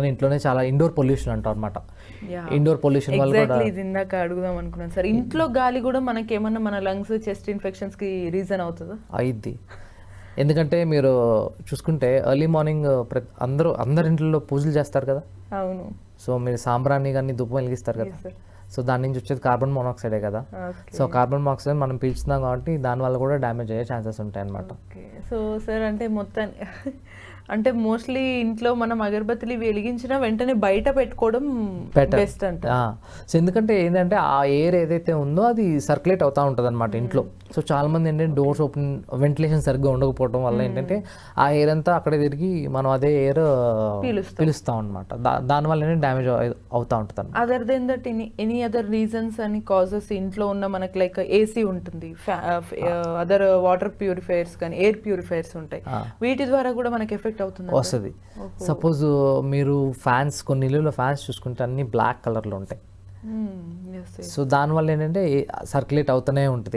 వల్లనే ఇంట్లోనే చాలా ఇండోర్ పొల్యూషన్ అంటాం అనమాట. ఇండోర్ పొల్యూషన్ వల్ల కూడా ఇది ఇందాక అడుగుదాం అనుకున్నాను సార్, ఇంట్లో గాలి కూడా మనకి ఏమన్నా మన లంగ్స్ చెస్ట్ ఇన్ఫెక్షన్స్ కి రీజన్ అవుతుందా? అయింది. ఎందుకంటే మీరు చూసుకుంటే ఎర్లీ మార్నింగ్ అందరి ఇంట్లో పూజలు చేస్తారు కదా. అవును. సో మీరు సాంబ్రాన్ని కానీ ధూపం వెలిగిస్తారు కదా. సో దాని నుంచి వచ్చేది కార్బన్ మోనాక్సైడే కదా. సో కార్బన్ మోనాక్సైడ్ మనం పీల్చుతున్నాం కాబట్టి దానివల్ల కూడా డ్యామేజ్ అయ్యే ఛాన్సెస్ ఉంటాయి అన్నమాట. సో సార్ అంటే మొత్తాన్ని అంటే మోస్ట్లీ ఇంట్లో మనం అగరబత్తులు వెలిగించిన వెంటనే బయట పెట్టుకోవడం బెస్ట్ అంట. సో ఎందుకంటే ఏంటంటే ఆ ఎయిర్ ఏదైతే ఉందో అది సర్క్యులేట్ అవుతూ ఉంటుంది అనమాట ఇంట్లో. సో చాలా మంది ఏంటంటే డోర్స్ ఓపెన్ వెంటిలేషన్ సరిగ్గా ఉండకపోవడం వల్ల ఏంటంటే ఆ ఎయిర్ అంతా అక్కడే తిరిగి మనం అదే ఎయిర్ పీలుస్తాం అనమాట. దానివల్ల ఏంటంటే డ్యామేజ్ అవుతూ ఉంటుంది. Other than that any other reasons అని కాజెస్ ఇంట్లో ఉన్న మనకి లైక్ ఏసీ ఉంటుంది, అదర్ వాటర్ ప్యూరిఫైయర్స్ కానీ ఎయిర్ ప్యూరిఫైయర్స్ ఉంటాయి, వీటి ద్వారా కూడా మనకి ఎఫెక్ట్ వస్తుంది. సపోజ్ మీరు ఫ్యాన్స్, కొన్ని ఇళ్ళలో ఫ్యాన్స్ చూసుకుంటే అన్ని బ్లాక్ కలర్లో ఉంటాయి. సో దానివల్ల ఏంటంటే సర్క్యులేట్ అవుతూనే ఉంటుంది.